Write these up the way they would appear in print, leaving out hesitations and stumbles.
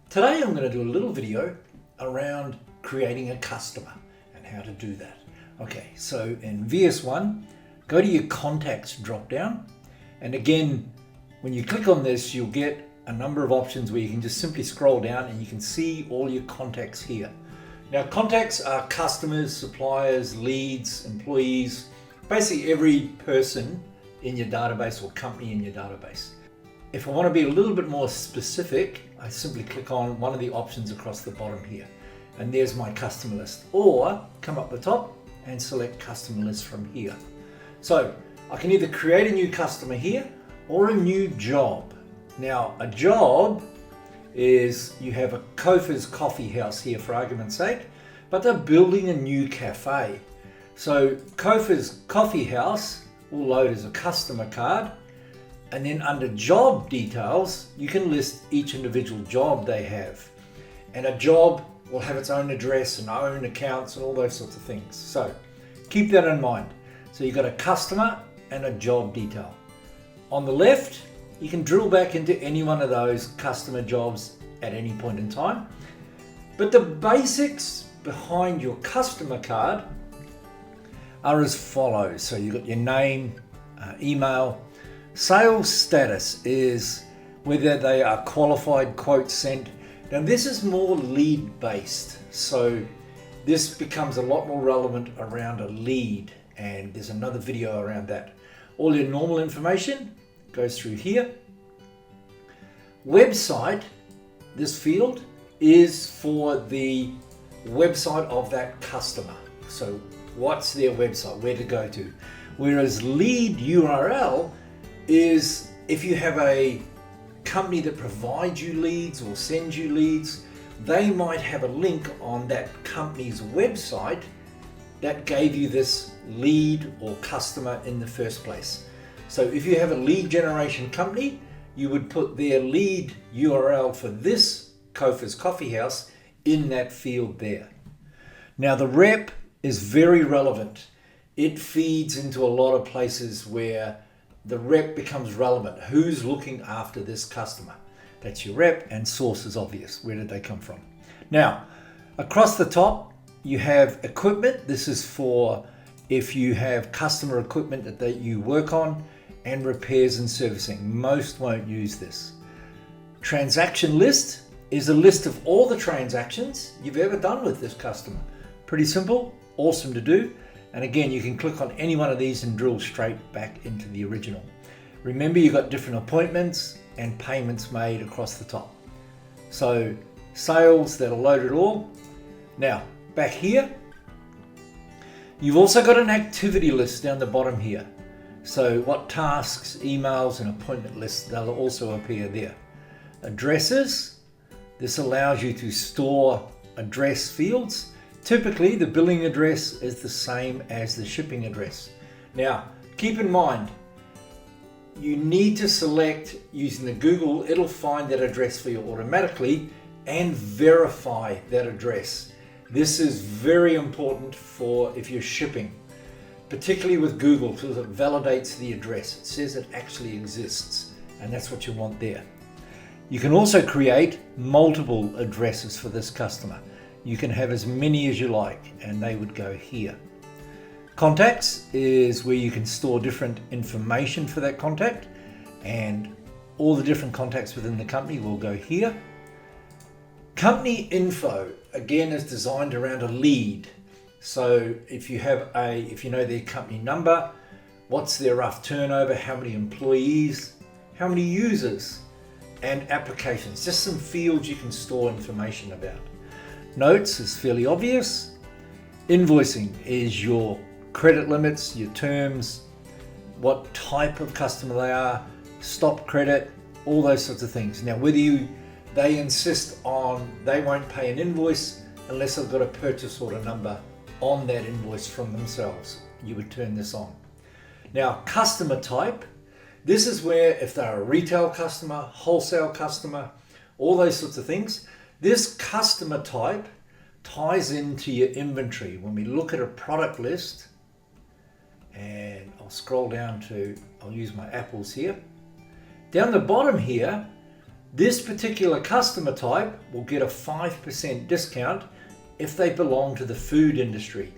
Today I'm going to do a little video around creating a customer and how to do that. Okay, so in VS1, go to your contacts drop down, and again, when you click on this, you'll get a number of options where you can just simply scroll down and you can see all your contacts here. Now, contacts are customers, suppliers, leads, employees, basically every person in your database or company in your database. If I want to be a little bit more specific, I simply click on one of the options across the bottom here, and there's my customer list, or come up the top and select customer list from here. So I can either create a new customer here or a new job. Now, a job is you have a Kofa's Coffee House here for argument's sake, but they're building a new cafe. So Kofa's Coffee House will load as a customer card, and then under job details, you can list each individual job they have. And a job will have its own address and own accounts and all those sorts of things. So keep that in mind. So you've got a customer and a job detail. On the left, you can drill back into any one of those customer jobs at any point in time. But the basics behind your customer card are as follows. So you've got your name, email. Sales status is whether they are qualified, quote sent. Now this is more lead based, so this becomes a lot more relevant around a lead, and there's another video around that. All your normal information goes through here. Website, this field is for the website of that customer. So what's their website, where to go to. Whereas lead URL is if you have a company that provides you leads or sends you leads, they might have a link on that company's website that gave you this lead or customer in the first place. So if you have a lead generation company, you would put their lead URL for this Kofa's Coffee House in that field there. Now the rep is very relevant. It feeds into a lot of places where the rep becomes relevant. Who's looking after this customer? That's your rep, and source is obvious. Where did they come from? Now, across the top, you have equipment. This is for if you have customer equipment that you work on, and repairs and servicing. Most won't use this. Transaction list is a list of all the transactions you've ever done with this customer. Pretty simple, awesome to do. And again, you can click on any one of these and drill straight back into the original. Remember, you've got different appointments and payments made across the top. So sales, that'll load it all. Now, back here, you've also got an activity list down the bottom here. So what tasks, emails, and appointment lists, they'll also appear there. Addresses, this allows you to store address fields. Typically, the billing address is the same as the shipping address. Now, keep in mind, you need to select using the Google, it'll find that address for you automatically and verify that address. This is very important for if you're shipping, particularly with Google, because it validates the address. It says it actually exists, and that's what you want there. You can also create multiple addresses for this customer. You can have as many as you like, and they would go here. Contacts is where you can store different information for that contact, and all the different contacts within the company will go here. Company info, again, is designed around a lead. So if you know their company number, what's their rough turnover, how many employees, how many users, and applications, just some fields you can store information about. Notes is fairly obvious. Invoicing is your credit limits, your terms, what type of customer they are, stop credit, all those sorts of things. Now, they insist on they won't pay an invoice unless they've got a purchase order number on that invoice from themselves. You would turn this on. Now, customer type, this is where if they're a retail customer, wholesale customer, all those sorts of things, this customer type ties into your inventory. When we look at a product list, and I'll scroll down to, I'll use my apples here. Down the bottom here, This particular customer type will get a 5% discount if they belong to the food industry.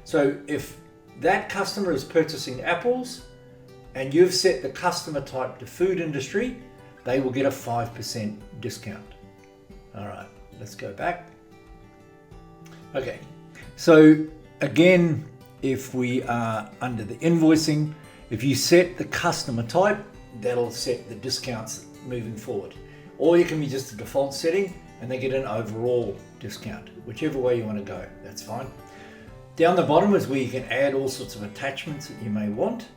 So if that customer is purchasing apples and you've set the customer type to food industry, they will get a 5% discount. All right, let's go back. Okay, so again, if we are under the invoicing, if you set the customer type, that'll set the discounts moving forward. Or you can be just a default setting and they get an overall discount. Whichever way you want to go, that's fine. Down the bottom is where you can add all sorts of attachments that you may want.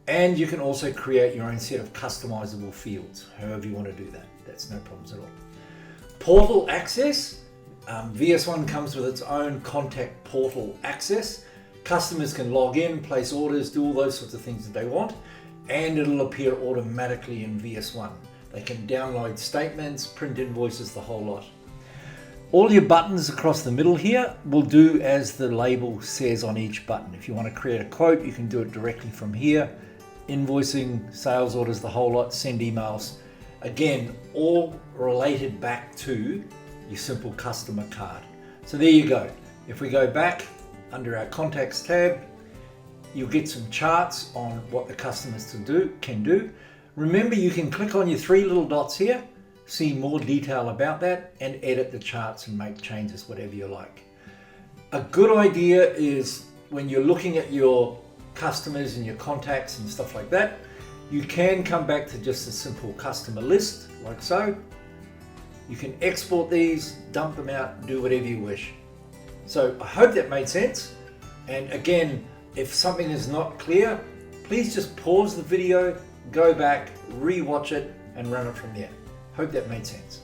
And you can also create your own set of customizable fields, however you want to do that. That's no problems at all. Portal access. VS1 comes with its own contact portal access. Customers can log in, place orders, do all those sorts of things that they want, and it'll appear automatically in VS1. They can download statements, print invoices, the whole lot. All your buttons across the middle here will do as the label says on each button. If you want to create a quote, you can do it directly from here. Invoicing, sales orders, the whole lot, send emails. Again, all related back to your simple customer card. So there you go. If we go back under our contacts tab, you'll get some charts on what the customers can do. Remember, you can click on your three little dots here, see more detail about that, and edit the charts and make changes, whatever you like. A good idea is when you're looking at your customers and your contacts and stuff like that, you can come back to just a simple customer list, like so. You can export these, dump them out, do whatever you wish. So I hope that made sense. And again, if something is not clear, please just pause the video, go back, re-watch it, and run it from there. Hope that made sense.